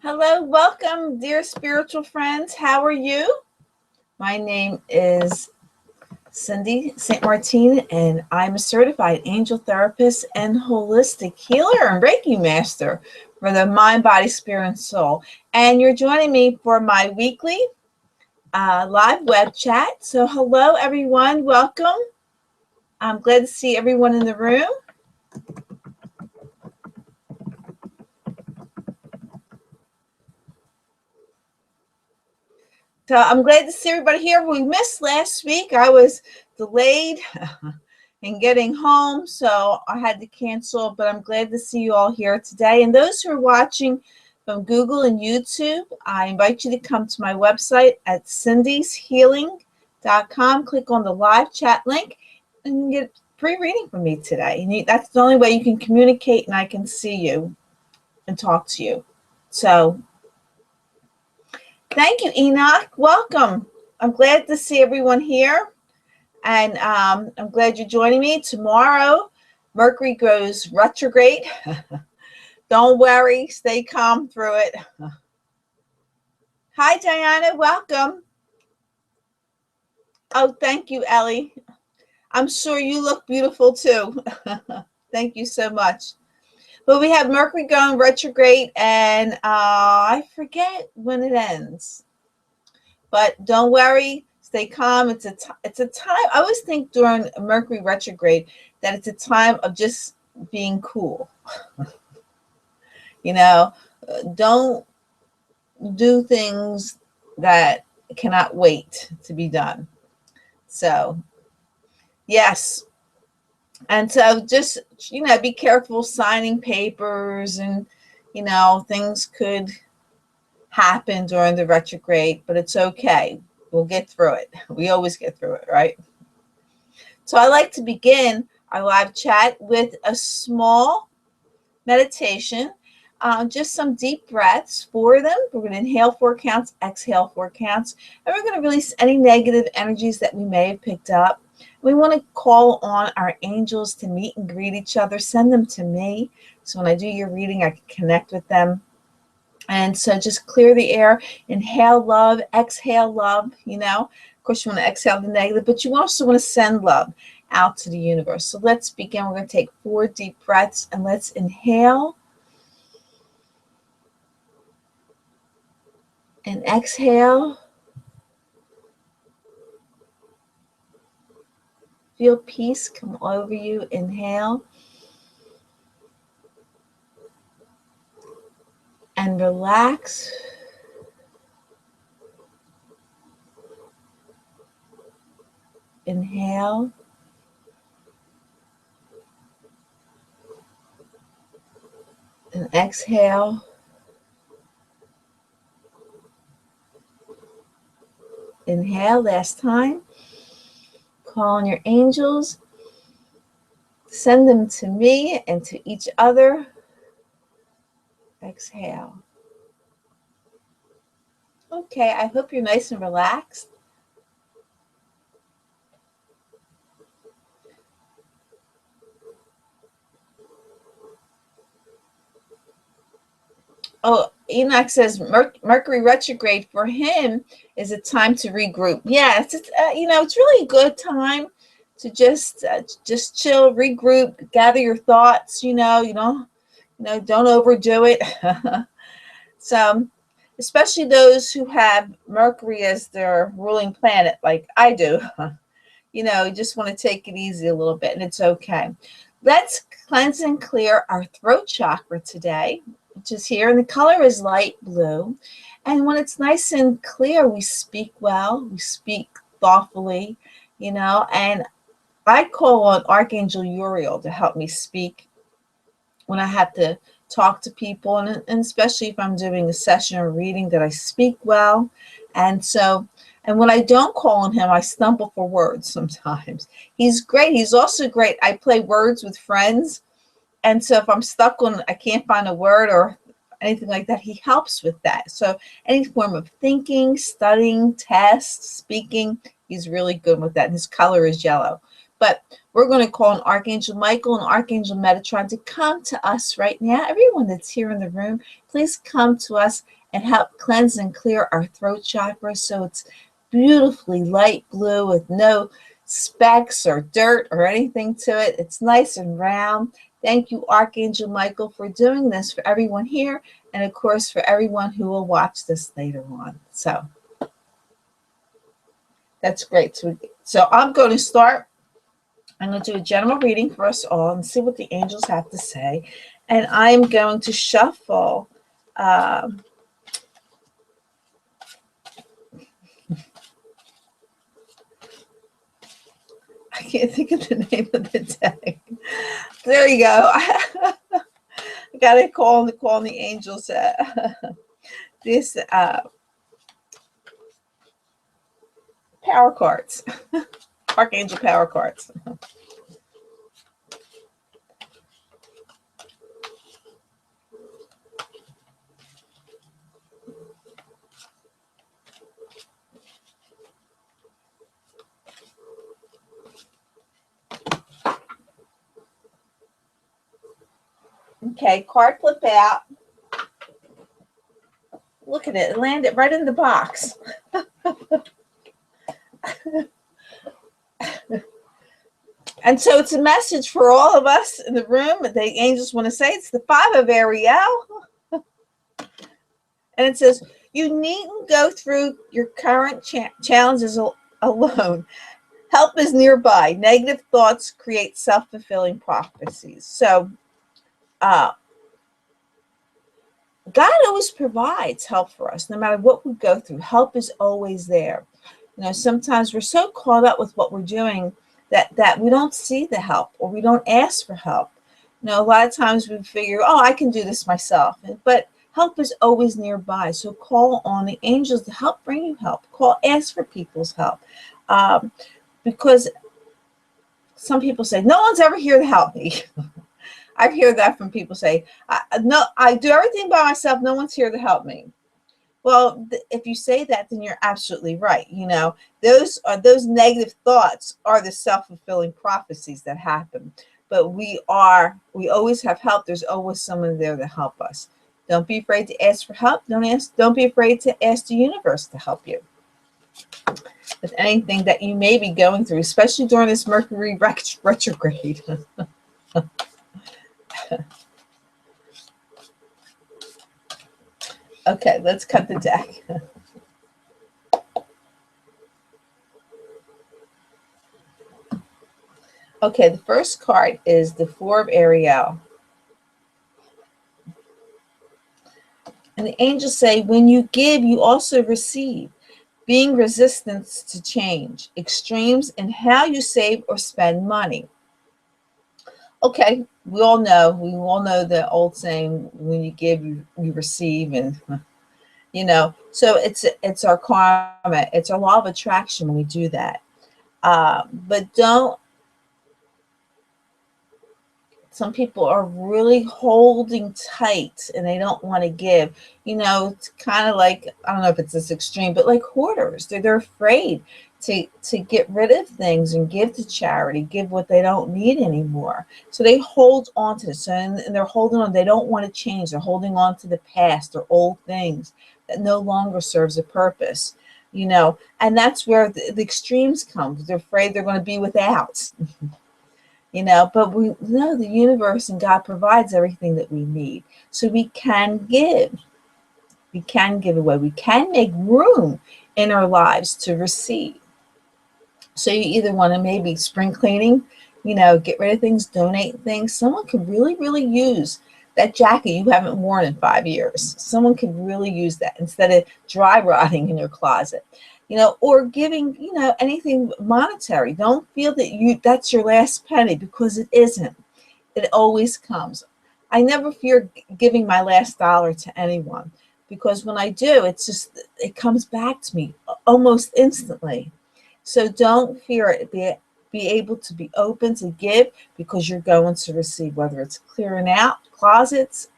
Hello, welcome, dear spiritual friends. How are you? My name is Cindy St. Martine, and I'm a certified angel therapist and holistic healer and Reiki master for the mind, body, spirit, and soul. And you're joining me for my weekly live web chat. So, hello, everyone. Welcome. I'm glad to see everyone in the room. So I'm glad to see everybody here. We missed last week. I was delayed in getting home, so I had to cancel, but I'm glad to see you all here today. And those who are watching from Google and YouTube, I invite you to come to my website at cindyshealing.com. Click on the live chat link and get free reading from me today. That's the only way you can communicate and I can see you and talk to you. So thank you, Enoch. Welcome. I'm glad to see everyone here. And I'm glad you're joining me. Tomorrow, Mercury goes retrograde. Don't worry. Stay calm through it. Hi, Diana. Welcome. Oh, thank you, Ellie. I'm sure you look beautiful, too. Thank you so much. But we have Mercury going retrograde, and I forget when it ends. But don't worry, stay calm. It's a time. I always think during Mercury retrograde that it's a time of just being cool. Don't do things that cannot wait to be done. So, yes. And so just, be careful signing papers and, things could happen during the retrograde, but it's okay. We'll get through it. We always get through it, right? So I like to begin our live chat with a small meditation, just some deep breaths for them. We're going to inhale 4 counts, exhale 4 counts, and we're going to release any negative energies that we may have picked up. We want to call on our angels to meet and greet each other. Send them to me. So when I do your reading, I can connect with them. And so just clear the air, inhale love, exhale love, Of course, you want to exhale the negative, but you also want to send love out to the universe. So let's begin. We're going to take 4 deep breaths, and let's inhale and exhale. Feel peace come over you. Inhale. And relax. Inhale. And exhale. Inhale, last time. Call on your angels. Send them to me and to each other. Exhale. Okay, I hope you're nice and relaxed. Oh, Enoch says Mercury retrograde for him is a time to regroup. Yeah, it's really a good time to just chill, regroup, gather your thoughts. Don't overdo it. So, especially those who have Mercury as their ruling planet, like I do. You just want to take it easy a little bit, and it's okay. Let's cleanse and clear our throat chakra today, which is here, and the color is light blue. And when it's nice and clear, we speak well, we speak thoughtfully, and I call on Archangel Uriel to help me speak when I have to talk to people, and especially if I'm doing a session or reading, that I speak well. And when I don't call on him, I stumble for words sometimes. He's great. He's also great. I play words with friends. And so if I'm stuck on, I can't find a word or anything like that, he helps with that. So any form of thinking, studying, tests, speaking, he's really good with that. And his color is yellow. But we're going to call on Archangel Michael and Archangel Metatron to come to us right now. Everyone that's here in the room, please come to us and help cleanse and clear our throat chakra so it's beautifully light blue with no specks or dirt or anything to it. It's nice and round. Thank you, Archangel Michael, for doing this for everyone here, and of course for everyone who will watch this later on. So that's great. So I'm going to start. I'm going to do a general reading for us all and see what the angels have to say. And I'm going to shuffle I can't think of the name of the deck. There you go. I got to call the angels. This power cards, Archangel power cards. Okay, card flip out. Look at it. It landed right in the box. And so it's a message for all of us in the room. The angels want to say it's the 5 of Ariel. And it says, you needn't go through your current challenges alone. Help is nearby. Negative thoughts create self-fulfilling prophecies. So God always provides help for us, no matter what we go through. Help is always there. You know, sometimes we're so caught up with what we're doing that we don't see the help, or we don't ask for help. You know, a lot of times we figure, oh, I can do this myself. But help is always nearby. So call on the angels to help bring you help. Ask for people's help. Because some people say, no one's ever here to help me. I've heard that from people say, no, I do everything by myself. No one's here to help me. Well, if you say that, then you're absolutely right. You know, those negative thoughts are the self-fulfilling prophecies that happen. But we always have help. There's always someone there to help us. Don't be afraid to ask for help. Don't be afraid to ask the universe to help you with anything that you may be going through, especially during this Mercury retrograde. Okay, let's cut the deck. Okay, the first card is the 4 of Ariel. And the angels say, when you give, you also receive. Being resistance to change. Extremes in how you save or spend money. Okay, we all know the old saying, when you give, you receive, and you know, so it's our karma, it's our law of attraction when we do that. But some people are really holding tight and they don't want to give. You know, it's kind of like, I don't know if it's this extreme, but like hoarders. They're afraid to get rid of things and give to charity, give what they don't need anymore. So they hold on to this, and they're holding on. They don't want to change. They're holding on to the past or old things that no longer serves a purpose. You know, and that's where the extremes come. They're afraid they're going to be without. You know, but we know the universe and God provides everything that we need. So we can give. We can give away. We can make room in our lives to receive. So you either want to maybe spring cleaning, you know, get rid of things, donate things. Someone could really, really use that jacket you haven't worn in 5 years. Someone could really use that instead of dry rotting in your closet. You know, or giving, you know, anything monetary. Don't feel that that's your last penny, because it isn't. It always comes. I never fear giving my last dollar to anyone, because when I do, it comes back to me almost instantly. So don't fear it. Be able to be open to give, because you're going to receive, whether it's clearing out closets,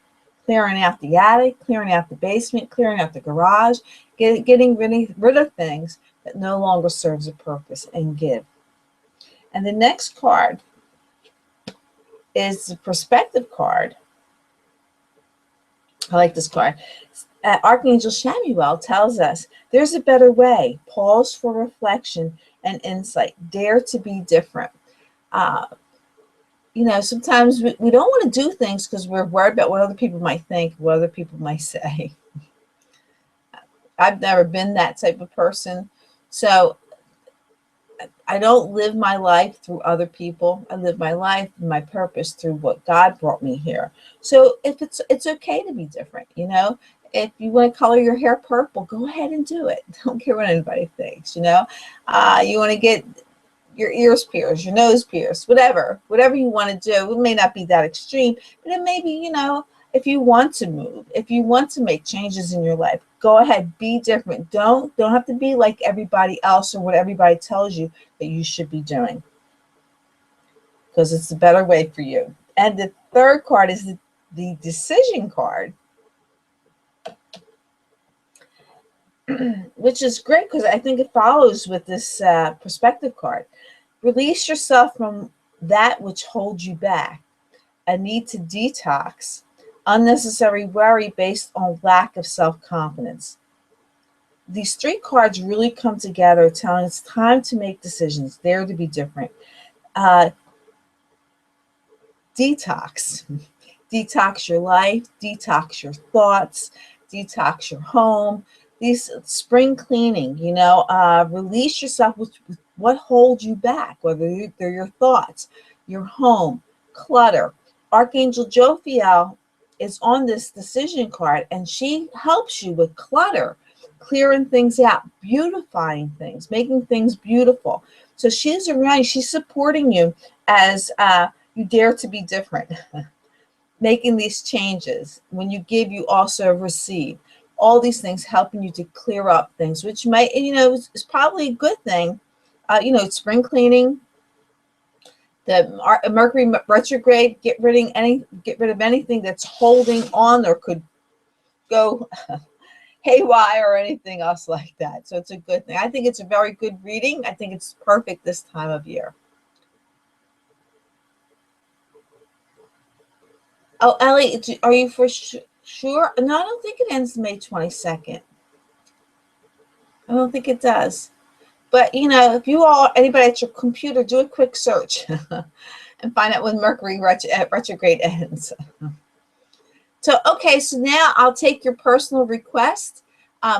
clearing out the attic, clearing out the basement, clearing out the garage, getting rid of things that no longer serves a purpose, and give. And the next card is the perspective card. I like this card. Archangel Shamuel tells us there's a better way. Pause for reflection and insight. Dare to be different. Uh, sometimes we don't want to do things because we're worried about what other people might think, what other people might say. I've never been that type of person. So I don't live my life through other people. I live my life and my purpose through what God brought me here. So if it's okay to be different, If you want to color your hair purple, go ahead and do it. Don't care what anybody thinks, You want to get your ears pierced, your nose pierced, whatever you want to do. It may not be that extreme, but it may be, if you want to move, if you want to make changes in your life, go ahead, be different. Don't have to be like everybody else or what everybody tells you that you should be doing, because it's a better way for you. And the third card is the decision card, which is great because I think it follows with this perspective card. Release yourself from that which holds you back. A need to detox. Unnecessary worry based on lack of self-confidence. These three cards really come together telling it's time to make decisions, dare to be different. Detox. Detox your life, detox your thoughts, detox your home. These spring cleaning, release yourself with what holds you back, whether they're your thoughts, your home, clutter. Archangel Jophiel is on this decision card, and she helps you with clutter, clearing things out, beautifying things, making things beautiful. So she's around, she's supporting you as you dare to be different. Making these changes. When you give, you also receive. All these things helping you to clear up things, which might, is probably a good thing. Spring cleaning, the Mercury retrograde, get rid of anything that's holding on or could go haywire or anything else like that. So it's a good thing. I think it's a very good reading. I think it's perfect this time of year. Oh, Ellie, are you for sure? No, I don't think it ends May 22nd. I don't think it does. But, if anybody at your computer, do a quick search and find out when Mercury retrograde ends. So, okay, so now I'll take your personal request.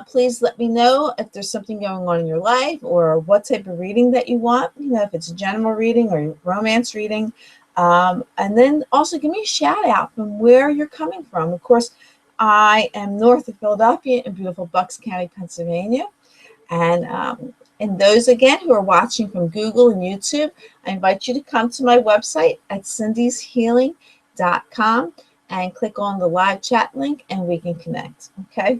Please let me know if there's something going on in your life or what type of reading that you want, if it's a general reading or romance reading. And then also give me a shout out from where you're coming from. Of course, I am north of Philadelphia in beautiful Bucks County, Pennsylvania. And those, again, who are watching from Google and YouTube, I invite you to come to my website at cindyshealing.com and click on the live chat link and we can connect. Okay.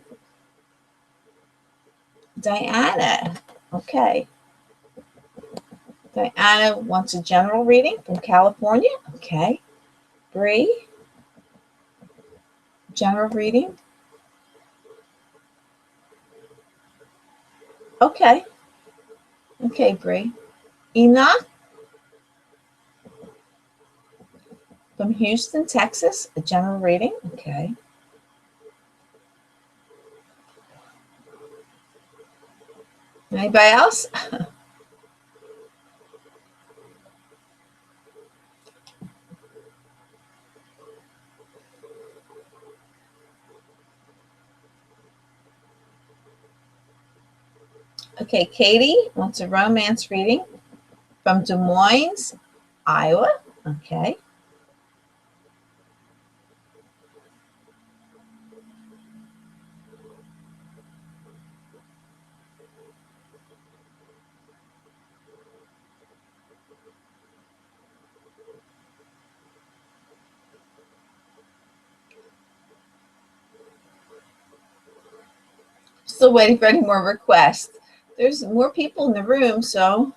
Diana. Okay. Diana wants a general reading from California. Okay. Bree. General reading. Okay. Okay, Bree. Enoch from Houston, Texas, a general reading. Okay. Anybody else? Okay, Katie wants a romance reading from Des Moines, Iowa. Okay. Still waiting for any more requests. There's more people in the room, so.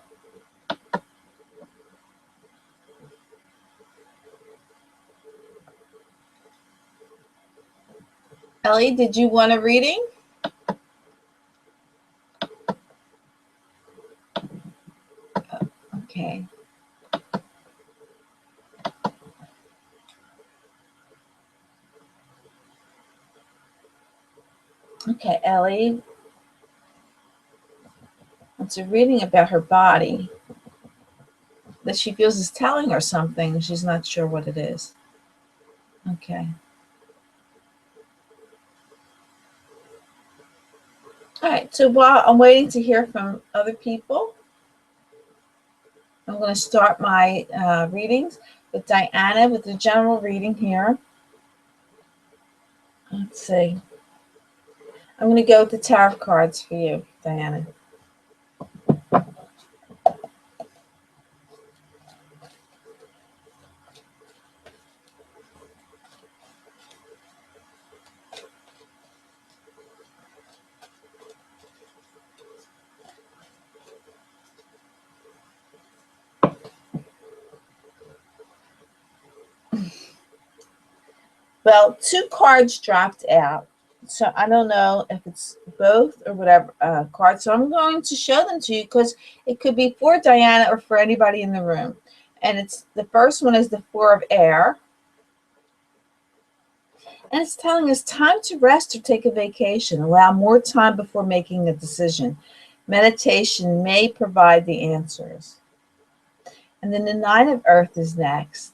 Ellie, did you want a reading? Okay. Okay, Ellie. It's a reading about her body that she feels is telling her something. She's not sure what it is. Okay. All right. So while I'm waiting to hear from other people, I'm going to start my readings with Diana with the general reading here. Let's see. I'm going to go with the tarot cards for you, Diana. Well, two cards dropped out. So I don't know if it's both or whatever cards. So I'm going to show them to you because it could be for Diana or for anybody in the room. And it's the first one is the Four of Air. And it's telling us time to rest or take a vacation. Allow more time before making a decision. Meditation may provide the answers. And then the Nine of Earth is next.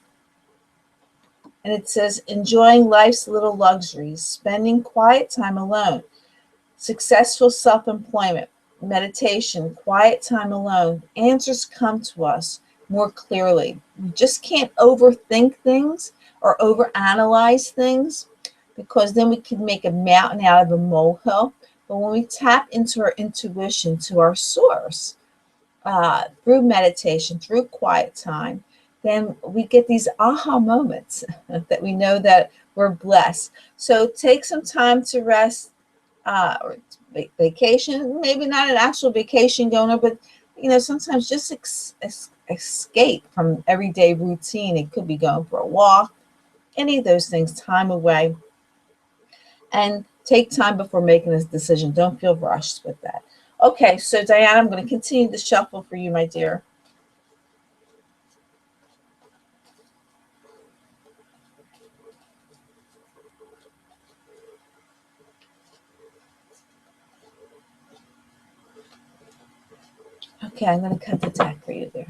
And it says, enjoying life's little luxuries, spending quiet time alone, successful self-employment, meditation, quiet time alone. Answers come to us more clearly. We just can't overthink things or overanalyze things because then we can make a mountain out of a molehill. But when we tap into our intuition, to our source, through meditation, through quiet time, then we get these aha moments that we know that we're blessed. So take some time to rest, or vacation, maybe not an actual vacation going on, but sometimes just escape from everyday routine. It could be going for a walk, any of those things, time away, and take time before making this decision. Don't feel rushed with that. Okay, so Diana, I'm going to continue the shuffle for you, my dear. Okay, I'm going to cut the deck for you there.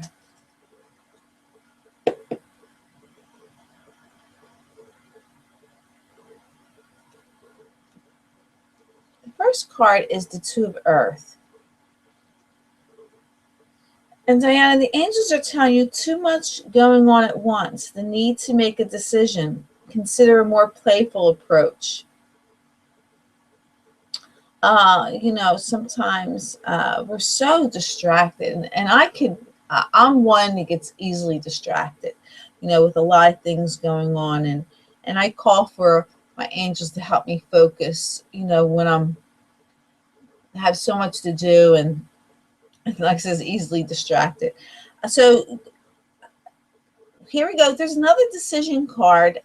The first card is the Two of Earth. And Diana, the angels are telling you too much going on at once, the need to make a decision. Consider a more playful approach. Sometimes we're so distracted, and I'm one that gets easily distracted, with a lot of things going on, and I call for my angels to help me focus, when I have so much to do and like I says, easily distracted. So here we go. There's another decision card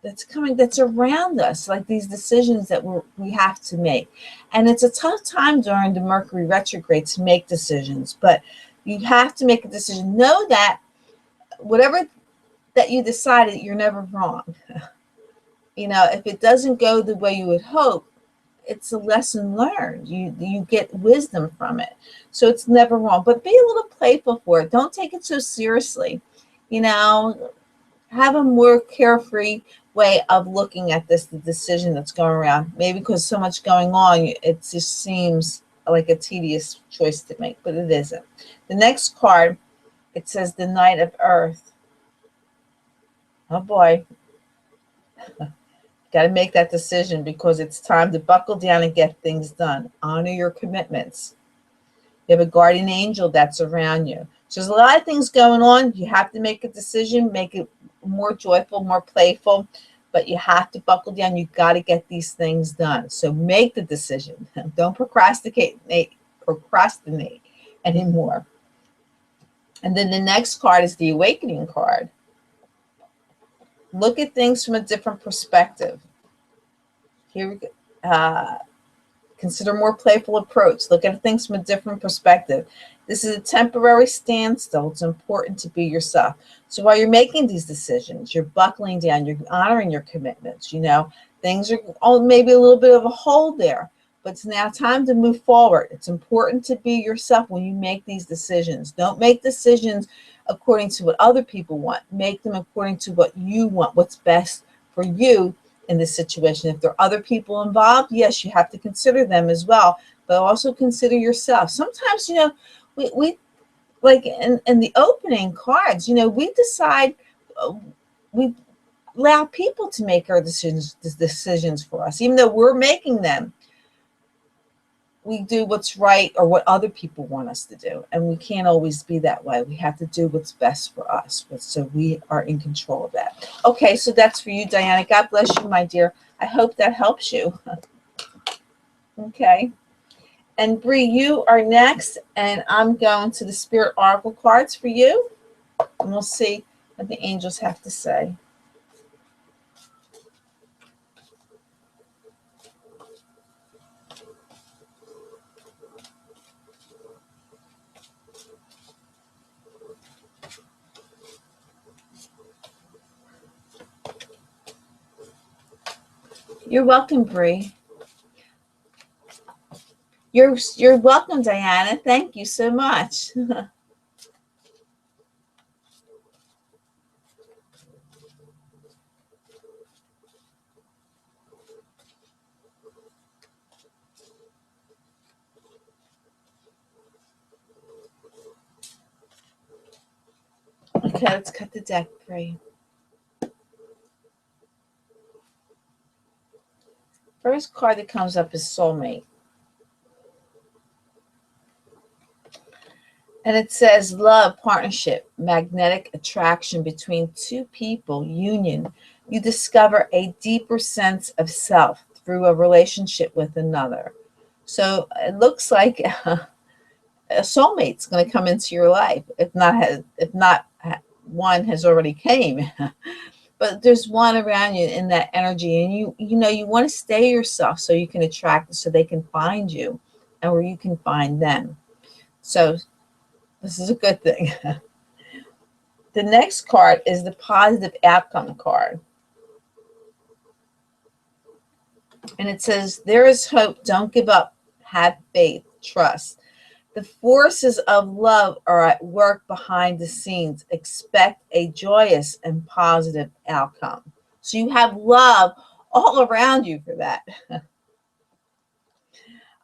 that's coming, that's around us, like these decisions that we have to make. And it's a tough time during the Mercury retrograde to make decisions, but you have to make a decision. Know that whatever that you decided, you're never wrong. If it doesn't go the way you would hope, it's a lesson learned. You get wisdom from it. So it's never wrong. But be a little playful for it. Don't take it so seriously. Have a more carefree way of looking at the decision that's going around. Maybe because so much going on, it just seems like a tedious choice to make, but it isn't. The next card, it says the Knight of Earth. Oh boy. Got to make that decision because it's time to buckle down and get things done. Honor your commitments. You have a guardian angel that's around you. So there's a lot of things going on. You have to make a decision, make it more joyful, more playful, but you have to buckle down. You got to get these things done. So make the decision. Don't procrastinate anymore. And then the next card is the Awakening card. Look at things from a different perspective. Here we go. Consider more playful approach. Look at things from a different perspective. This is a temporary standstill. It's important to be yourself. So while you're making these decisions, you're buckling down, you're honoring your commitments. Things are maybe a little bit of a hole there, but it's now time to move forward. It's important to be yourself when you make these decisions. Don't make decisions according to what other people want. Make them according to what you want, what's best for you in this situation. If there are other people involved, yes, you have to consider them as well, but also consider yourself. Sometimes, we like in the opening cards, we decide, we allow people to make our decisions for us, even though we're making them. We do what's right or what other people want us to do, and we can't always be that way. We have to do what's best for us, so we are in control of that. Okay, so that's for you, Diana. God bless you, my dear. I hope that helps you. Okay, and Bree, you are next, and I'm going to the Spirit Oracle cards for you, and we'll see what the angels have to say. You're welcome, Bree. You're welcome, Diana. Thank you so much. Okay, let's cut the deck, Bree. First card that comes up is Soulmate. And it says love, partnership, magnetic attraction between two people, union. You discover a deeper sense of self through a relationship with another. So it looks like a soulmate's going to come into your life. If not, one has already came. But there's one around you in that energy, and you want to stay yourself so you can attract, so they can find you, and where you can find them. So this is a good thing. The next card is the positive outcome card. And it says, there is hope. Don't give up. Have faith. Trust. The forces of love are at work behind the scenes. Expect a joyous and positive outcome. So you have love all around you for that.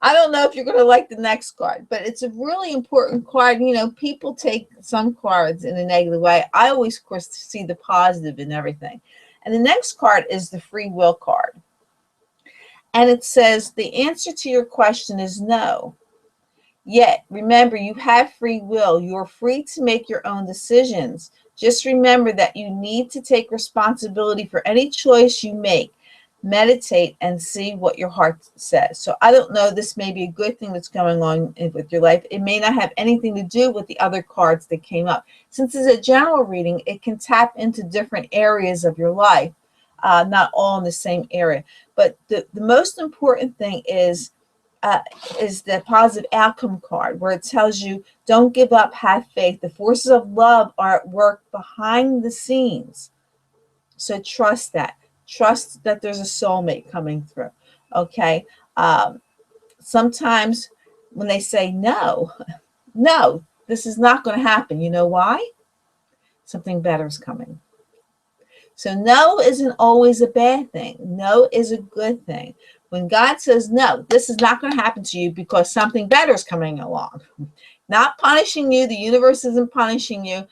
I don't know if you're going to like the next card, but it's a really important card. People take some cards in a negative way. I always, of course, see the positive in everything. And the next card is the free will card. And it says, the answer to your question is no. Yet, remember, you have free will. You're free to make your own decisions. Just remember that you need to take responsibility for any choice you make. Meditate and see what your heart says. So I don't know, this may be a good thing that's going on with your life. It may not have anything to do with the other cards that came up. Since it's a general reading, it can tap into different areas of your life, not all in the same area. But the most important thing is the positive outcome card, where it tells you, don't give up, have faith. The forces of love are at work behind the scenes. So trust that. Trust that there's a soulmate coming through. Okay. Sometimes when they say no, this is not going to happen. You know why? Something better is coming. So no isn't always a bad thing. No is a good thing. When God says no, this is not going to happen to you because something better is coming along. Not punishing you. The universe isn't punishing you.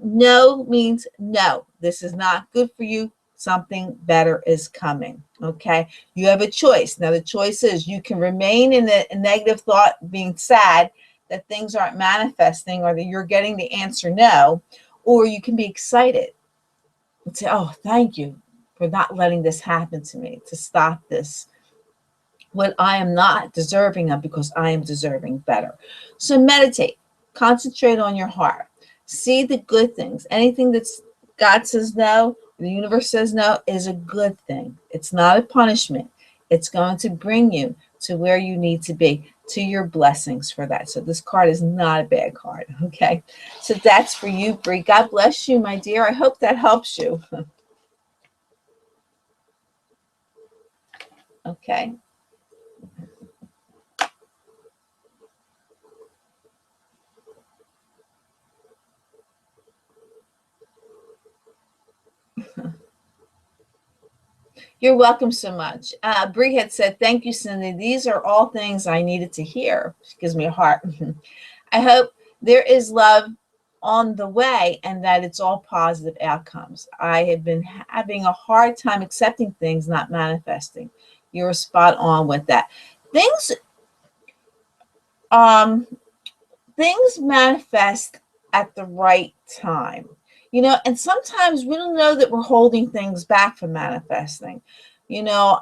No means no. This is not good for you. Something better is coming. Okay. You have a choice. Now, the choice is you can remain in a negative thought, being sad that things aren't manifesting or that you're getting the answer no, or you can be excited and say, oh, thank you for not letting this happen to me, to stop this, what I am not deserving of, because I am deserving better. So meditate, concentrate on your heart, see the good things. Anything that's God says no, the universe says no, is a good thing. It's not a punishment. It's going to bring you to where you need to be, to your blessings for that. So this card is not a bad card. Okay. So that's for you, Bree. God bless you, my dear. I hope that helps you. Okay. You're welcome so much. Bree had said, thank you, Cindy. These are all things I needed to hear. She gives me a heart. I hope there is love on the way and that it's all positive outcomes. I have been having a hard time accepting things not manifesting. You're spot on with that. Things um things manifest at the right time. And sometimes we don't know that we're holding things back from manifesting. You know,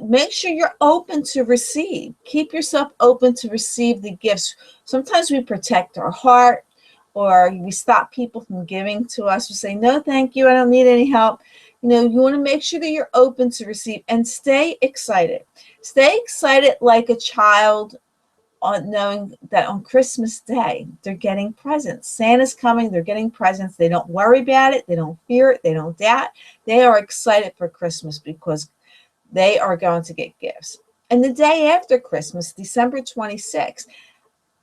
make sure you're open to receive. Keep yourself open to receive the gifts. Sometimes we protect our heart or we stop people from giving to us. We say, no, thank you. I don't need any help. You want to make sure that you're open to receive and stay excited. Stay excited like a child on knowing that on Christmas Day, they're getting presents. Santa's coming. They're getting presents. They don't worry about it. They don't fear it. They don't doubt. They are excited for Christmas because they are going to get gifts. And the day after Christmas, December 26th,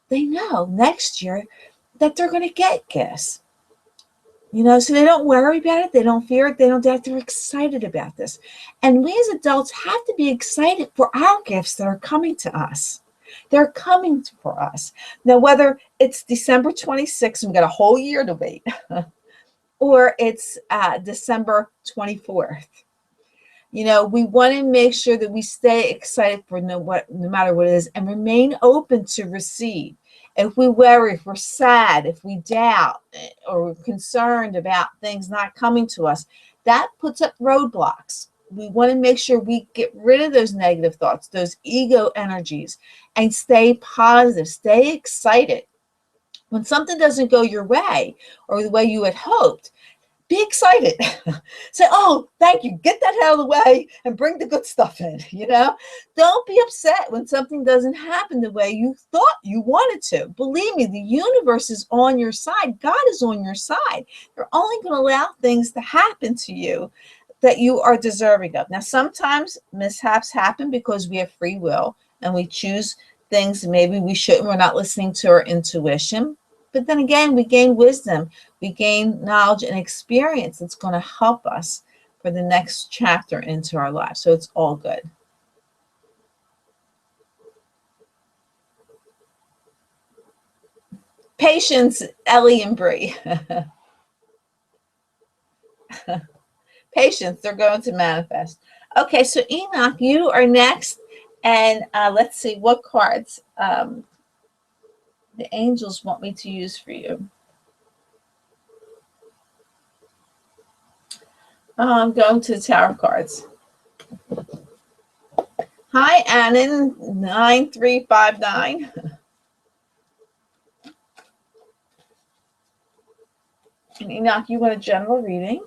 they know next year that they're going to get gifts. So they don't worry about it. They don't fear it. They don't doubt. They're excited about this. And we as adults have to be excited for our gifts that are coming to us. They're coming for us. Now, whether it's December 26th, we've got a whole year to wait, or it's December 24th. We want to make sure that we stay excited for no matter what it is and remain open to receive. If we worry, if we're sad, if we doubt or we're concerned about things not coming to us, that puts up roadblocks. We want to make sure we get rid of those negative thoughts, those ego energies, and stay positive, stay excited. When something doesn't go your way or the way you had hoped, be excited. Say, oh, thank you. Get that out of the way and bring the good stuff in. Don't be upset when something doesn't happen the way you thought you wanted to. Believe me, the universe is on your side. God is on your side. They're only going to allow things to happen to you that you are deserving of. Now, sometimes mishaps happen because we have free will and we choose things maybe we shouldn't. We're not listening to our intuition. But then again, we gain wisdom, we gain knowledge and experience that's going to help us for the next chapter into our life. So it's all good. Patience, Ellie and Bree. Patience, they're going to manifest. Okay, so Enoch, you are next. And let's see what cards the angels want me to use for you. I'm going to the tarot cards. Hi, Annan, 9359. And Enoch, you want a general reading?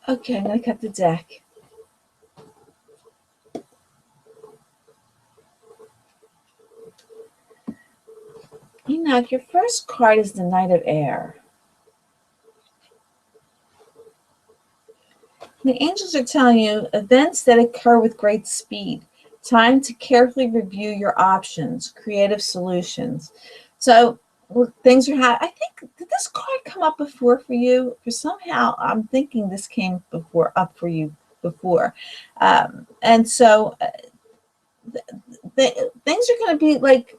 Okay, I'm going to cut the deck. Enoch, your first card is the Knight of Air. The angels are telling you events that occur with great speed. Time to carefully review your options, creative solutions. So things are happening. I think, did this card come up before for you? For somehow, I'm thinking this came up for you before. And so things are going to be like,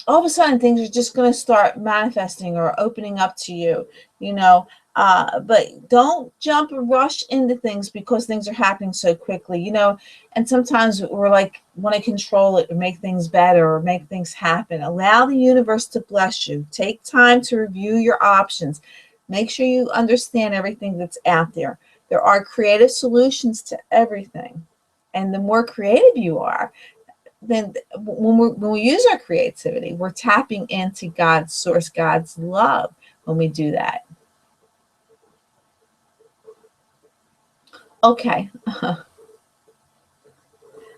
all of a sudden things are just going to start manifesting or opening up to you. But don't jump and rush into things because things are happening so quickly, and sometimes we're like want to control it or make things better or make things happen. Allow the universe to bless you. Take time to review your options. Make sure you understand everything that's out there. There are creative solutions to everything. And the more creative you are, then when we use our creativity, we're tapping into God's source, God's love when we do that. Okay. I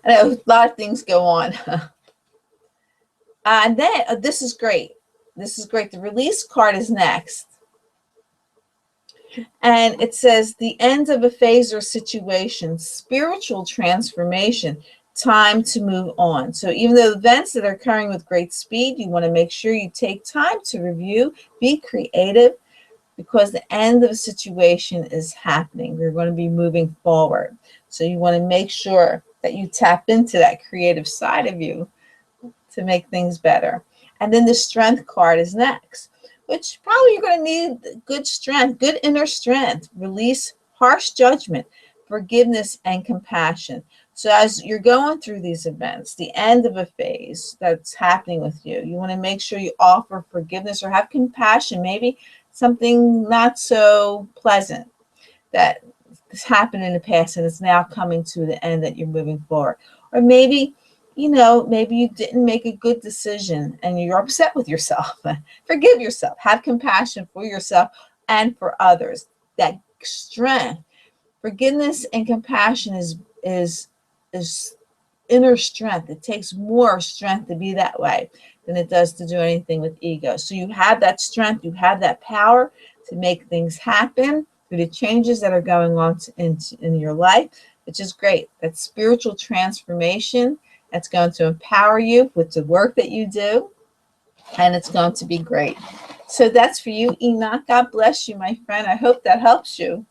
know a lot of things go on. And then this is great. This is great. The release card is next. And it says the end of a phase or situation, spiritual transformation, time to move on. So even though events that are occurring with great speed, you want to make sure you take time to review, be creative, because the end of a situation is happening. We're going to be moving forward. So you want to make sure that you tap into that creative side of you to make things better. And then the strength card is next, which probably you're going to need good strength, good inner strength, release harsh judgment, forgiveness, and compassion. So as you're going through these events, the end of a phase that's happening with you, you want to make sure you offer forgiveness or have compassion, maybe something not so pleasant that has happened in the past and is now coming to the end that you're moving forward. Or maybe you didn't make a good decision and you're upset with yourself. Forgive yourself. Have compassion for yourself and for others. That strength, forgiveness and compassion is inner strength. It takes more strength to be that way than it does to do anything with ego. So you have that strength, you have that power to make things happen through the changes that are going on in your life, which is great. That spiritual transformation that's going to empower you with the work that you do, and it's going to be great. So that's for you, Enoch. God bless you, my friend. I hope that helps you.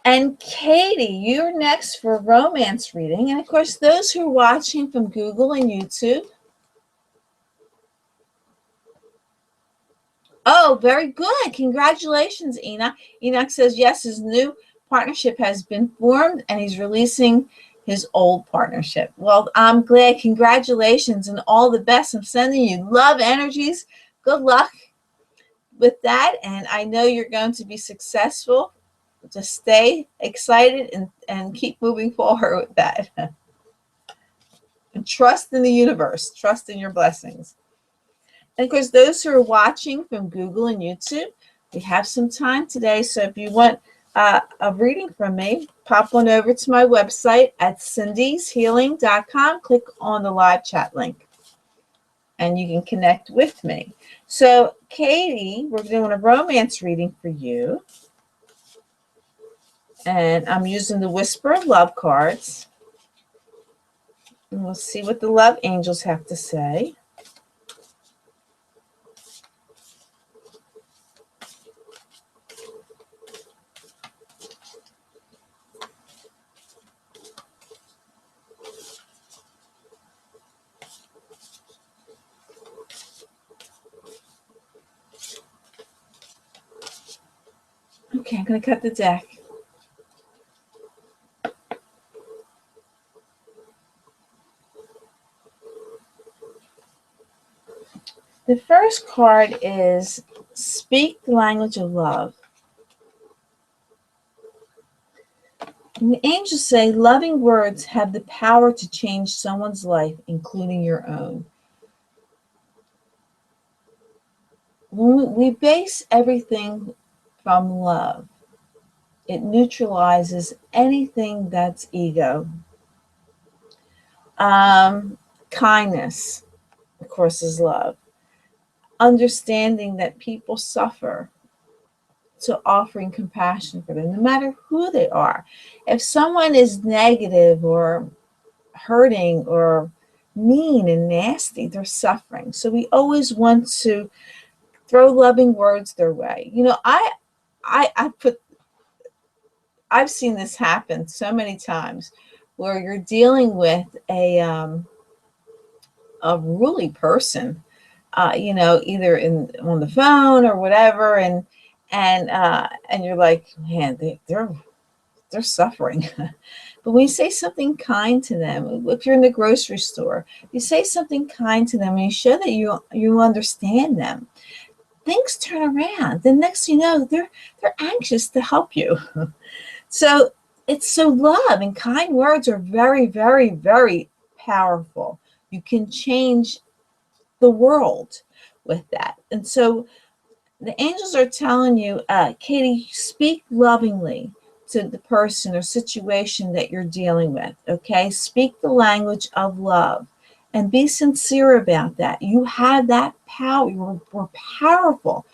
And Katie, you're next for romance reading. And of course, those who are watching from Google and YouTube. Oh, very good. Congratulations, Enoch. Enoch says, yes, his new partnership has been formed and he's releasing his old partnership. Well, I'm glad. Congratulations and all the best. I'm sending you love energies. Good luck with that. And I know you're going to be successful. Just stay excited and keep moving forward with that. And trust in the universe. Trust in your blessings. And of course, those who are watching from Google and YouTube, we have some time today. So if you want a reading from me, pop on over to my website at cindyshealing.com. Click on the live chat link and you can connect with me. So Katie, we're doing a romance reading for you. And I'm using the Whisper of Love cards. And we'll see what the love angels have to say. Okay, I'm going to cut the deck. The first card is Speak the Language of Love. And the angels say loving words have the power to change someone's life, including your own. When we base everything from love, it neutralizes anything that's ego. Kindness, of course, is love. Understanding that people suffer, to offering compassion for them, no matter who they are. If someone is negative or hurting or mean and nasty, they're suffering. So we always want to throw loving words their way. I've seen this happen so many times where you're dealing with a ruly person, either on the phone or whatever, and you're like, man, they're suffering. But when you say something kind to them, if you're in the grocery store, you say something kind to them and you show that you understand them, things turn around. The next thing you know, they're anxious to help you. So love and kind words are very, very, very powerful. You can change the world with that. And so the angels are telling you, Katie, speak lovingly to the person or situation that you're dealing with. Okay, speak the language of love and be sincere about that. You have that power. We're powerful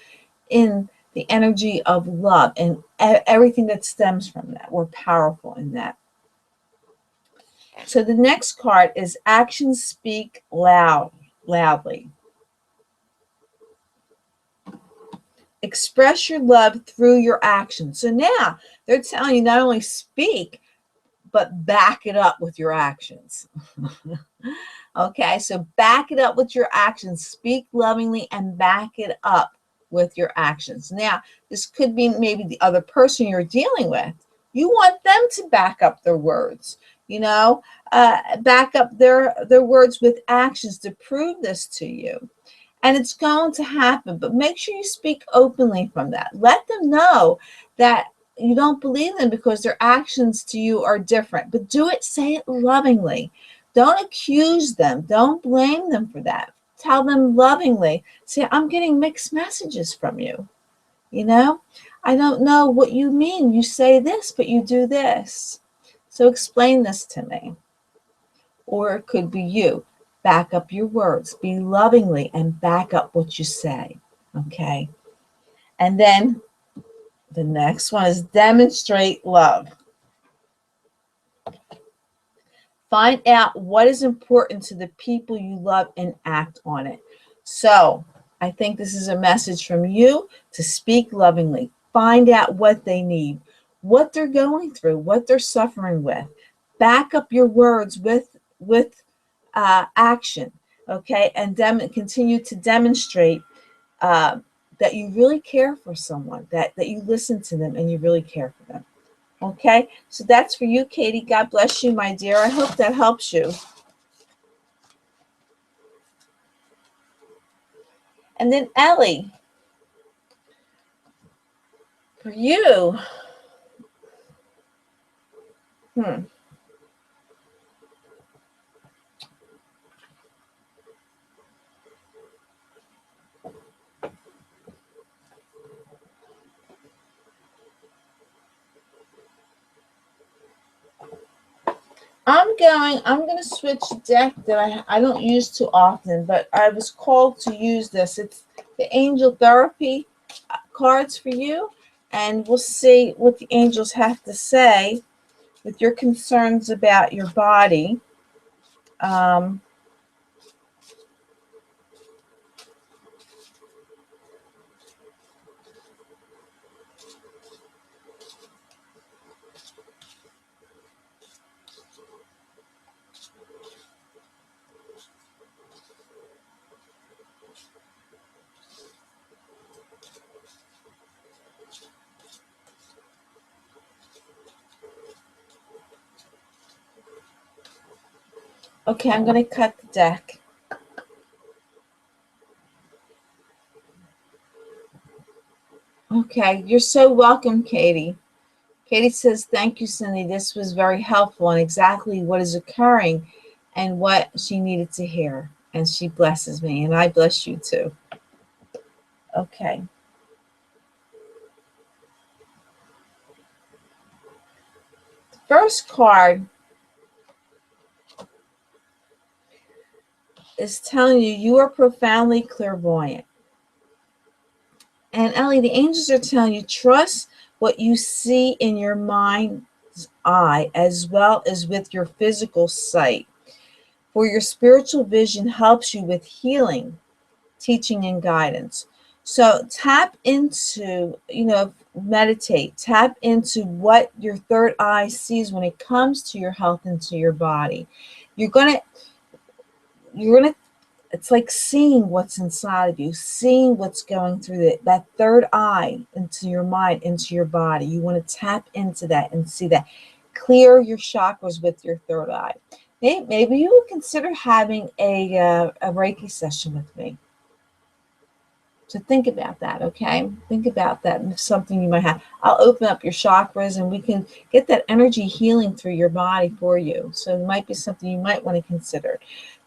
in the energy of love and everything that stems from that. We're powerful in that. So the next card is actions speak loudly. Express your love through your actions. So now they're telling you not only speak, but back it up with your actions. Okay, so back it up with your actions. Speak lovingly and back it up with your actions. Now, this could be maybe the other person you're dealing with. You want them to back up their words, back up their words with actions to prove this to you. And it's going to happen, but make sure you speak openly from that. Let them know that you don't believe them because their actions to you are different, but say it lovingly. Don't accuse them. Don't blame them for that. Tell them lovingly. Say, I'm getting mixed messages from you. I don't know what you mean. You say this, but you do this. So explain this to me. Or it could be you. Back up your words. Be lovingly and back up what you say. Okay. And then the next one is demonstrate love. Find out what is important to the people you love and act on it. So I think this is a message from you to speak lovingly. Find out what they need, what they're going through, what they're suffering with. Back up your words with action, okay? And continue to demonstrate that you really care for someone, that you listen to them and you really care for them. Okay, so that's for you, Katie. God bless you, my dear. I hope that helps you. And then Ellie, for you, I'm going to switch a deck that I don't use too often, but I was called to use this. It's the Angel Therapy cards for you, and we'll see what the angels have to say with your concerns about your body. Okay, I'm going to cut the deck. Okay, you're so welcome, Katie. Katie says, thank you, Cindy. This was very helpful and exactly what is occurring and what she needed to hear. And she blesses me, and I bless you too. Okay. The first card is telling you you are profoundly clairvoyant. And Ellie, the angels are telling you, trust what you see in your mind's eye as well as with your physical sight. For your spiritual vision helps you with healing, teaching, and guidance. So tap into, meditate, tap into what your third eye sees when it comes to your health and to your body. You're gonna It's like seeing what's inside of you, seeing what's going through that third eye into your mind, into your body. You want to tap into that and see that. Clear your chakras with your third eye. Maybe you would consider having a Reiki session with me. So think about that, okay? Think about that and something you might have. I'll open up your chakras and we can get that energy healing through your body for you. So it might be something you might want to consider.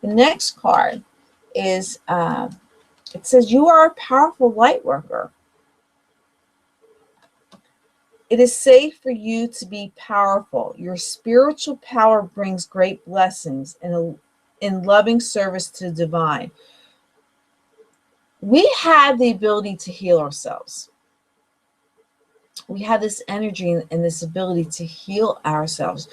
The next card is, it says, you are a powerful light worker. It is safe for you to be powerful. Your spiritual power brings great blessings in loving service to the divine. We have the ability to heal ourselves. We have this energy and this ability to heal ourselves.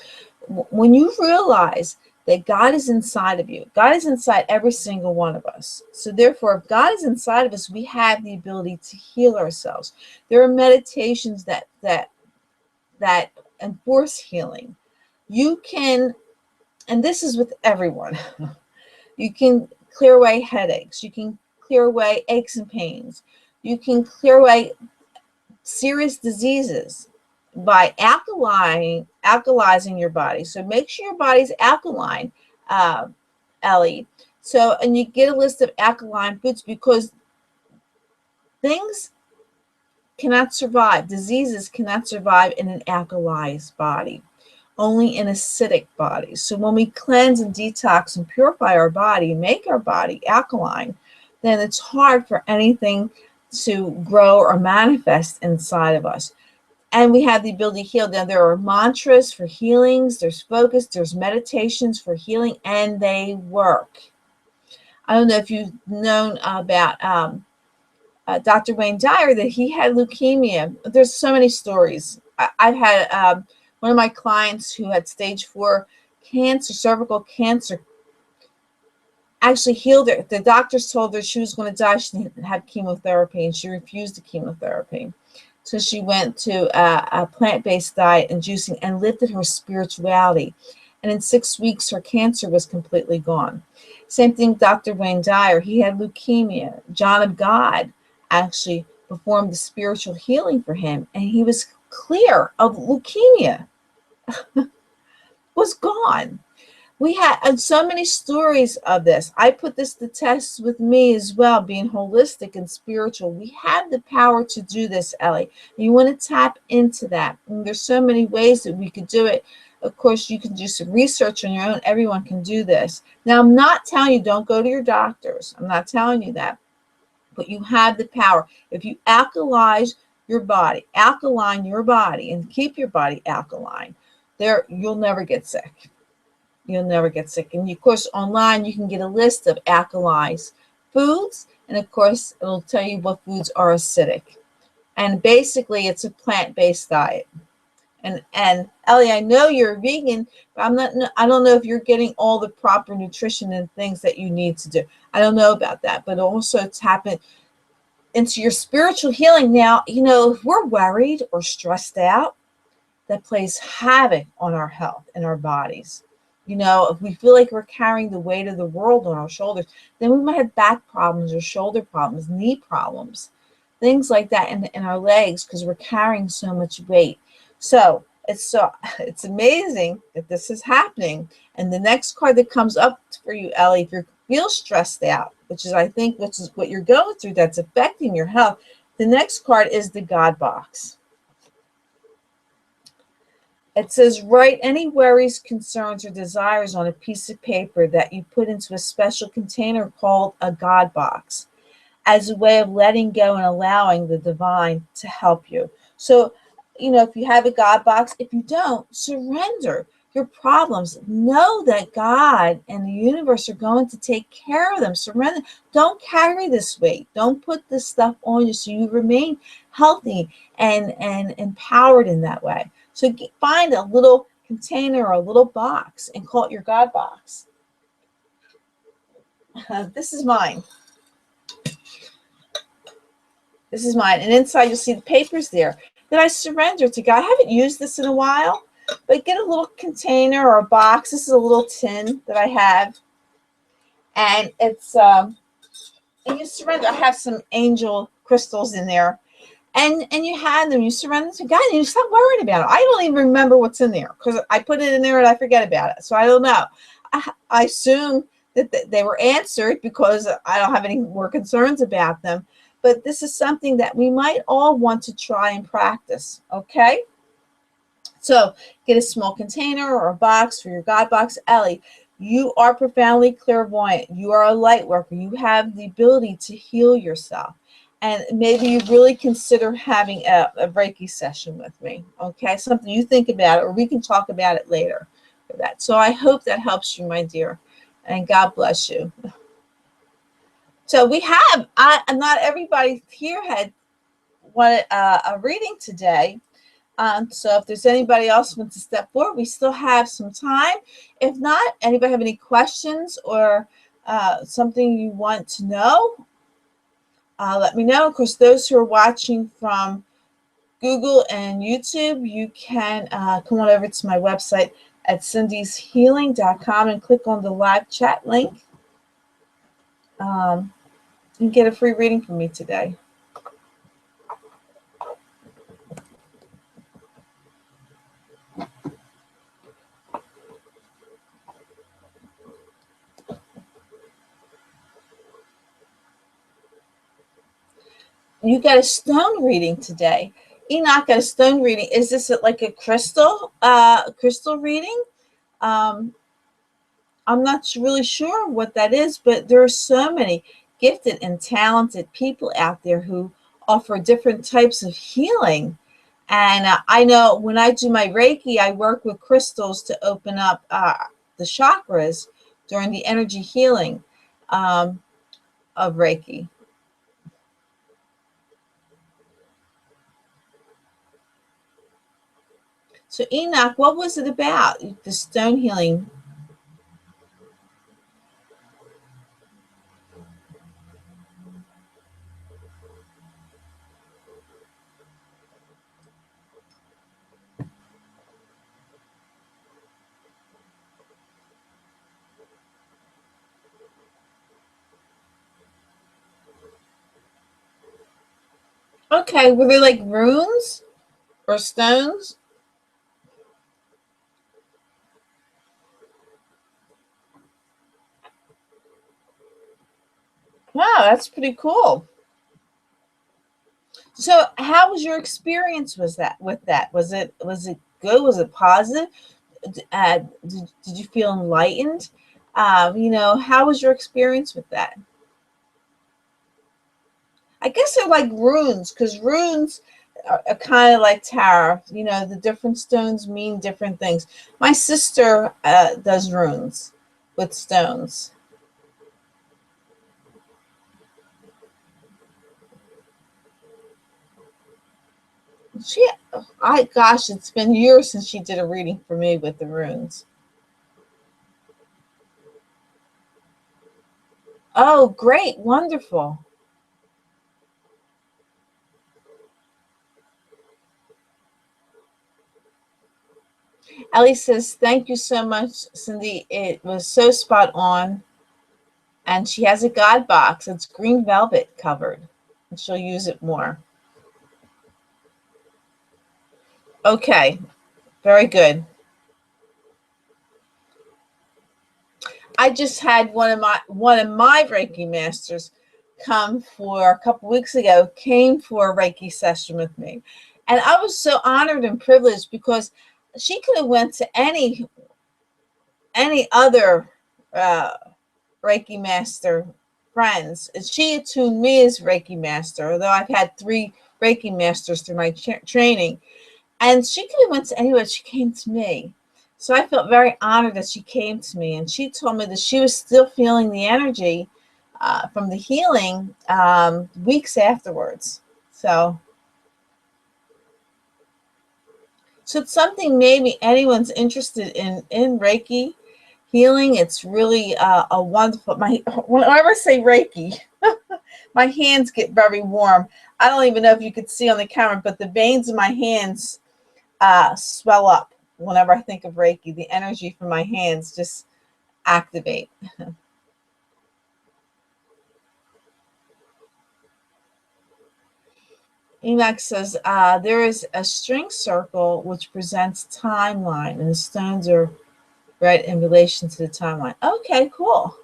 When you realize that God is inside of you, God is inside every single one of us. So therefore, if God is inside of us, we have the ability to heal ourselves. There are meditations that enforce healing. You can, and this is with everyone, you can clear away headaches. You can clear away aches and pains. You can clear away serious diseases by alkalizing your body. So make sure your body's alkaline, Ellie. So, and you get a list of alkaline foods because things cannot survive, diseases cannot survive in an alkalized body, only in acidic bodies. So when we cleanse and detox and purify our body, make our body alkaline, then it's hard for anything to grow or manifest inside of us. And we have the ability to heal. Now, there are mantras for healings, there's focus, there's meditations for healing, and they work. I don't know if you've known about Dr. Wayne Dyer, that he had leukemia. There's so many stories. I've had one of my clients who had stage 4 cancer, cervical cancer, actually healed her. The doctors told her she was going to die. She didn't have chemotherapy, and she refused the chemotherapy. So she went to a plant-based diet and juicing and lifted her spirituality. And in 6 weeks, her cancer was completely gone. Same thing, Dr. Wayne Dyer. He had leukemia. John of God actually performed the spiritual healing for him, and he was clear of leukemia. Was gone. We had so many stories of this. I put this to test with me as well, being holistic and spiritual. We have the power to do this, Ellie. You want to tap into that. And there's so many ways that we could do it. Of course, you can do some research on your own. Everyone can do this. Now, I'm not telling you don't go to your doctors. I'm not telling you that. But you have the power. If you alkaline your body, and keep your body alkaline, you'll never get sick. You'll never get sick. And of course, online, you can get a list of alkalized foods. And of course, it'll tell you what foods are acidic. And basically, it's a plant-based diet. And Ellie, I know you're a vegan, but I don't know if you're getting all the proper nutrition and things that you need to do. I don't know about that, but also tap into your spiritual healing. Now, if we're worried or stressed out, that plays havoc on our health and our bodies. If we feel like we're carrying the weight of the world on our shoulders, then we might have back problems or shoulder problems, knee problems, things like that in our legs because we're carrying so much weight. So it's amazing that this is happening. And the next card that comes up for you, Ellie, if you feel stressed out, which is what you're going through that's affecting your health, the next card is the God box. It says, write any worries, concerns, or desires on a piece of paper that you put into a special container called a God box as a way of letting go and allowing the divine to help you. So, if you have a God box, if you don't, surrender your problems. Know that God and the universe are going to take care of them. Surrender. Don't carry this weight. Don't put this stuff on you so you remain healthy and empowered in that way. So find a little container or a little box and call it your God box. This is mine. This is mine. And inside you'll see the papers there that I surrender to God. I haven't used this in a while, but get a little container or a box. This is a little tin that I have. And it's and you surrender. I have some angel crystals in there, and you had them. You surrender to God, and you stop worrying about it. I don't even remember what's in there because I put it in there and I forget about it. So I don't know. I assume that they were answered because I don't have any more concerns about them. But this is something that we might all want to try and practice. Okay. So get a small container or a box for your God box. Ellie, you are profoundly clairvoyant. You are a light worker. You have the ability to heal yourself. And maybe you really consider having a Reiki session with me. Okay, something you think about, or we can talk about it later for that. So I hope that helps you, my dear. And God bless you. So we have, not everybody here had wanted a reading today. So if there's anybody else who wants to step forward, we still have some time. If not, anybody have any questions or something you want to know, let me know. Of course, those who are watching from Google and YouTube, you can come on over to my website at cindyshealing.com and click on the live chat link and get a free reading from me today. You got a stone reading today. Enoch got a stone reading. Is this like a crystal reading? I'm not really sure what that is, but there are so many gifted and talented people out there who offer different types of healing. And I know when I do my Reiki, I work with crystals to open up the chakras during the energy healing of Reiki. So Enoch, what was it about, the stone healing? Okay, were they like runes or stones? Wow, that's pretty cool. So, how was your experience? Was that with that? Was it good? Was it positive? Did you feel enlightened? How was your experience with that? I guess they're like runes because runes are kind of like tarot. The different stones mean different things. My sister does runes with stones. She, gosh, it's been years since she did a reading for me with the runes. Oh, great, wonderful. Ellie says, thank you so much, Cindy. It was so spot on. And she has a God box. It's green velvet covered. And she'll use it more. Okay, very good. I just had one of my Reiki masters come for a couple weeks ago, came for a Reiki session with me. And I was so honored and privileged because she could have went to any other uh, Reiki master friends. And she attuned me as Reiki master, although I've had 3 Reiki masters through my training. And she could have went to anywhere. She came to me. So I felt very honored that she came to me. And she told me that she was still feeling the energy from the healing weeks afterwards. So it's something maybe anyone's interested in Reiki healing. It's really a wonderful. Whenever I say Reiki, my hands get very warm. I don't even know if you could see on the camera, but the veins in my hands swell up whenever I think of Reiki. The energy from my hands just activate. Enoch says, there is a string circle which presents timeline, and the stones are right in relation to the timeline. Okay, cool.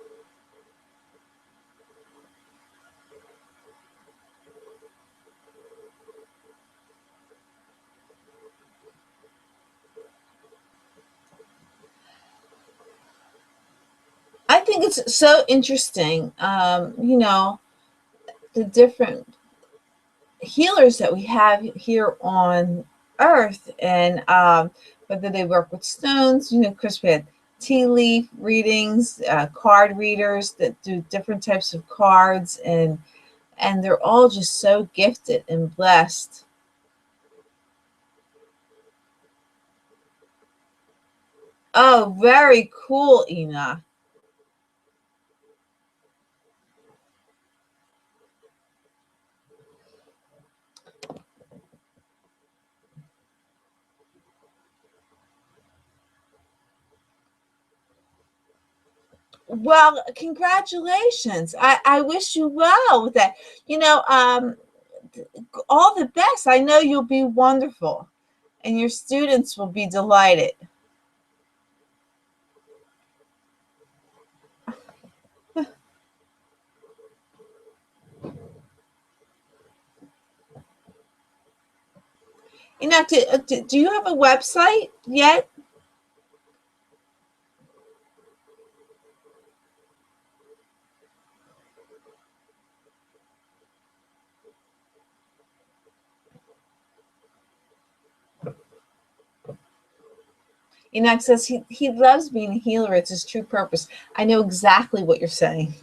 I think it's so interesting, the different healers that we have here on Earth, and whether they work with stones. Of course, we had tea leaf readings, card readers that do different types of cards, and they're all just so gifted and blessed. Oh, very cool, Ina. Well, congratulations. I wish you well with that. You know, um, all the best. I know you'll be wonderful, and your students will be delighted. Do you have a website yet? Enoch says he loves being a healer. It's his true purpose. I know exactly what you're saying.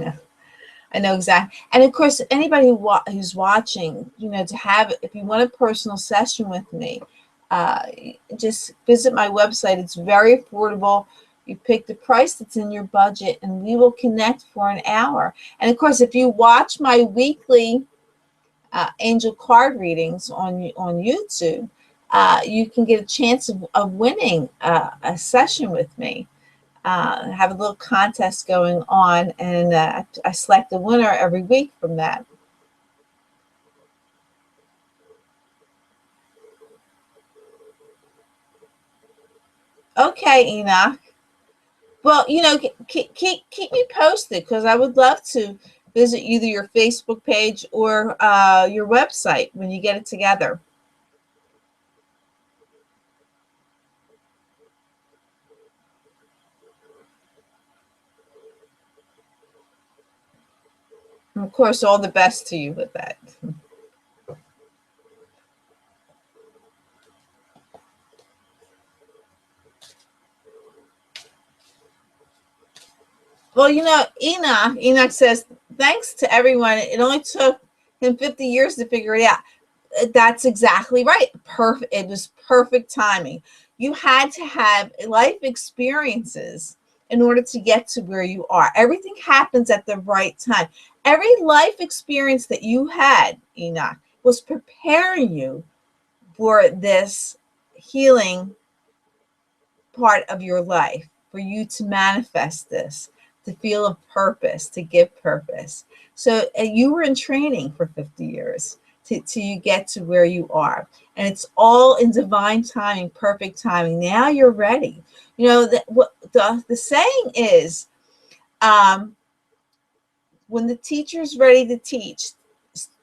I know exactly. And of course, anybody who's watching, to have, if you want a personal session with me, uh, just visit my website. It's very affordable. You pick the price that's in your budget, and we will connect for an hour. And of course, if you watch my weekly angel card readings on YouTube, you can get a chance of winning a session with me. Have a little contest going on, and I select a winner every week from that. Okay, Enoch. Well, keep me posted, because I would love to visit either your Facebook page or your website when you get it together. And of course, all the best to you with that. Well, Enoch says, thanks to everyone. It only took him 50 years to figure it out. That's exactly right. Perfect. It was perfect timing. You had to have life experiences in order to get to where you are. Everything happens at the right time. Every life experience that you had, Enoch, was preparing you for this healing part of your life, for you to manifest this, to feel a purpose, to give purpose. So you were in training for 50 years till you get to where you are. And it's all in divine timing, perfect timing. Now you're ready. What the saying is, um, when the teacher's ready to teach,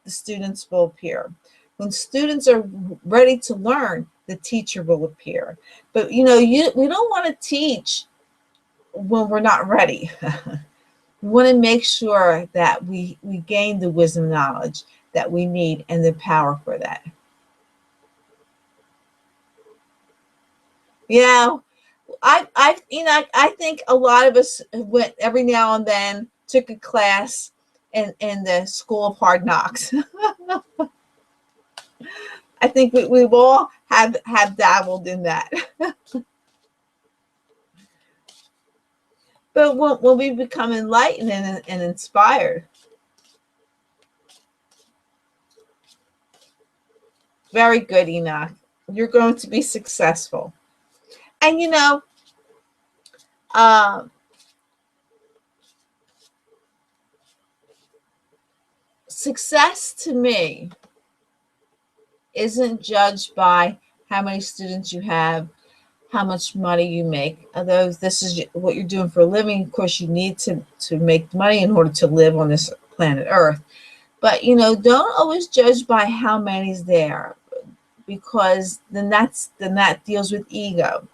the students will appear. When students are ready to learn, the teacher will appear. But we don't want to teach when we're not ready. We want to make sure that we gain the wisdom knowledge that we need and the power for that. Yeah, I think a lot of us went every now and then, took a class in the School of Hard Knocks. I think we've all have dabbled in that. But when we become enlightened and inspired, very good, Enoch. You're going to be successful. And um, success to me isn't judged by how many students you have, how much money you make. Although this is what you're doing for a living, of course, you need to make money in order to live on this planet Earth. But, don't always judge by how many's there, because then that deals with ego.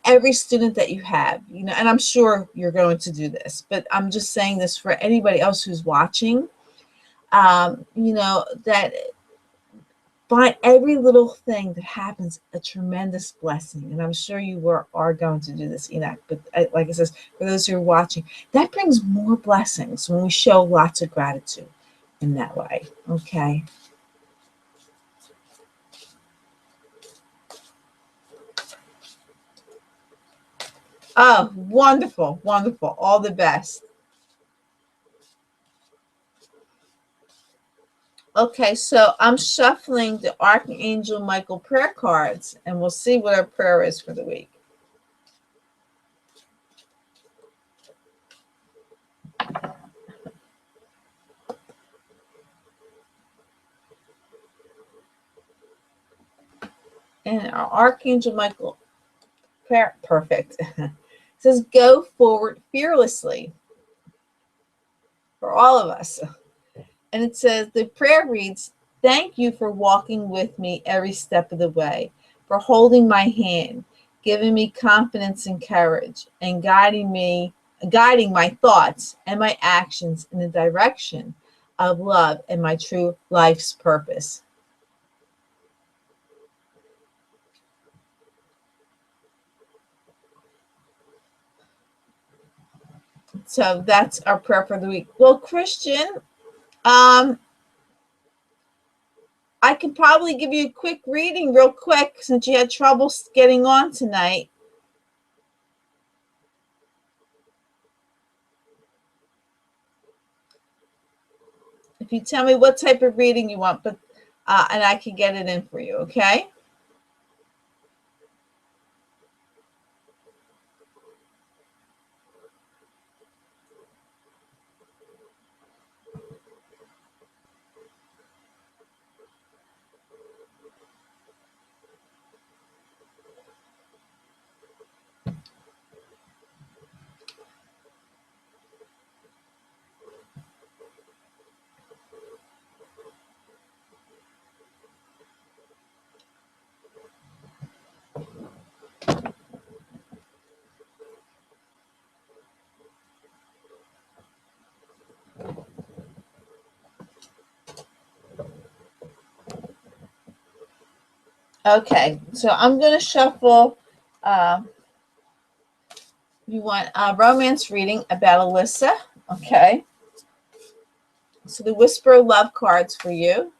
Every student that you have, and I'm sure you're going to do this, but I'm just saying this for anybody else who's watching, that by every little thing that happens, a tremendous blessing. And I'm sure you are going to do this, Enoch. But like it says, for those who are watching, that brings more blessings when we show lots of gratitude in that way. Okay. Oh, wonderful, wonderful. All the best. Okay, so I'm shuffling the Archangel Michael prayer cards, and we'll see what our prayer is for the week. And our Archangel Michael prayer, perfect. Says, go forward fearlessly for all of us. And it says, the prayer reads, thank you for walking with me every step of the way, for holding my hand, giving me confidence and courage, and guiding my thoughts and my actions in the direction of love and my true life's purpose. So that's our prayer for the week. Well, Christian, I could probably give you a quick reading real quick since you had trouble getting on tonight. If you tell me what type of reading you want, but and I can get it in for you, okay? Okay, so I'm going to shuffle. You want a romance reading about Alyssa, okay? So the Whisper Love cards for you.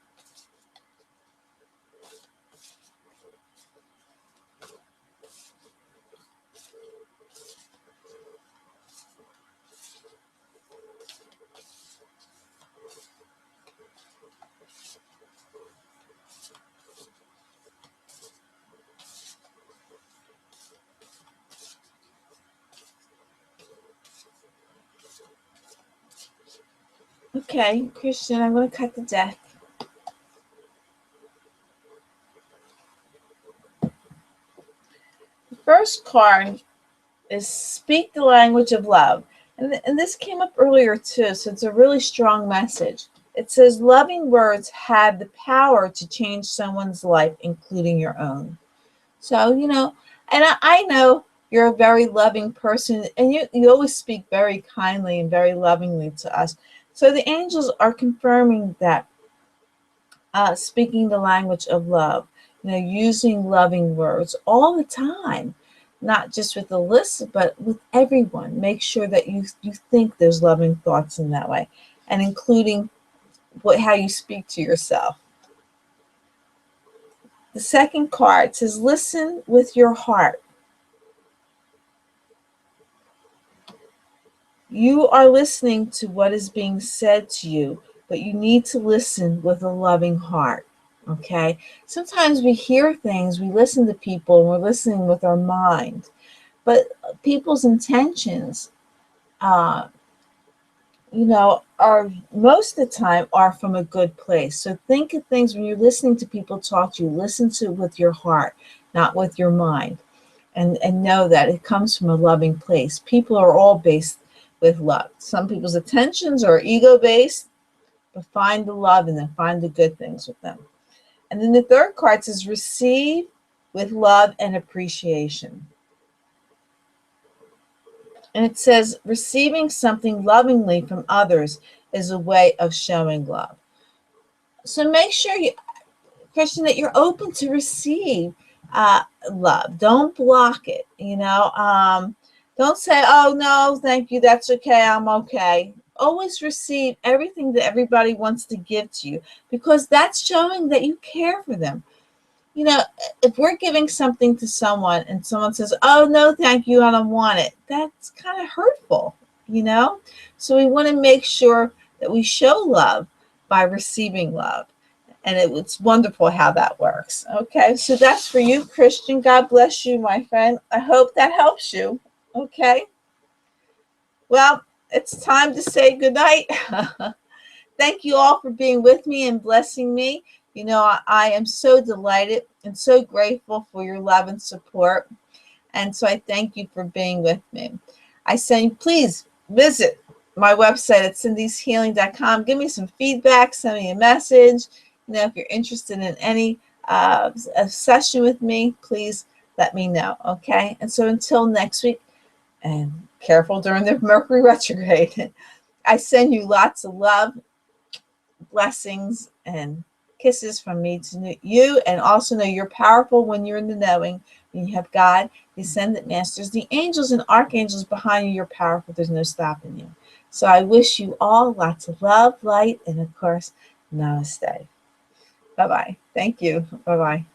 Okay, Christian, I'm going to cut the deck. The first card is Speak the Language of Love. And this came up earlier too, so it's a really strong message. It says, loving words have the power to change someone's life, including your own. So, and I know you're a very loving person, and you always speak very kindly and very lovingly to us. So the angels are confirming that, speaking the language of love, using loving words all the time, not just with Alyssa, but with everyone. Make sure that you think there's loving thoughts in that way, and including how you speak to yourself. The second card says, listen with your heart. You are listening to what is being said to you, but you need to listen with a loving heart. Okay? Sometimes we hear things, we listen to people, and we're listening with our mind. But people's intentions are most of the time are from a good place. So think of things when you're listening to people talk to you, listen to it with your heart, not with your mind. And know that it comes from a loving place. People are all based with love. Some people's attentions are ego based, but find the love and then find the good things with them. And then the third card says receive with love and appreciation. And it says receiving something lovingly from others is a way of showing love. So make sure you, Christian, that you're open to receive love. Don't block it. Don't say, "Oh no, thank you. That's okay. I'm okay." Always receive everything that everybody wants to give to you, because that's showing that you care for them. You know, if we're giving something to someone and someone says, "Oh no, thank you, I don't want it," that's kind of hurtful. You know, so we want to make sure that we show love by receiving love. And it's wonderful how that works. Okay, so that's for you, Christian. God bless you, my friend. I hope that helps you. Okay, well, it's time to say goodnight. Thank you all for being with me and blessing me. I am so delighted and so grateful for your love and support. And so I thank you for being with me. I say, please visit my website at cindyshealing.com. Give me some feedback, send me a message. If you're interested in any a session with me, please let me know. Okay. And so until next week, and careful during the Mercury retrograde, I send you lots of love, blessings, and kisses from me to you. And also know you're powerful when you're in the knowing. When you have God, the Ascendant Masters, the angels and archangels behind you, you're powerful. There's no stopping you. So I wish you all lots of love, light, and of course, namaste. Bye-bye. Thank you. Bye-bye.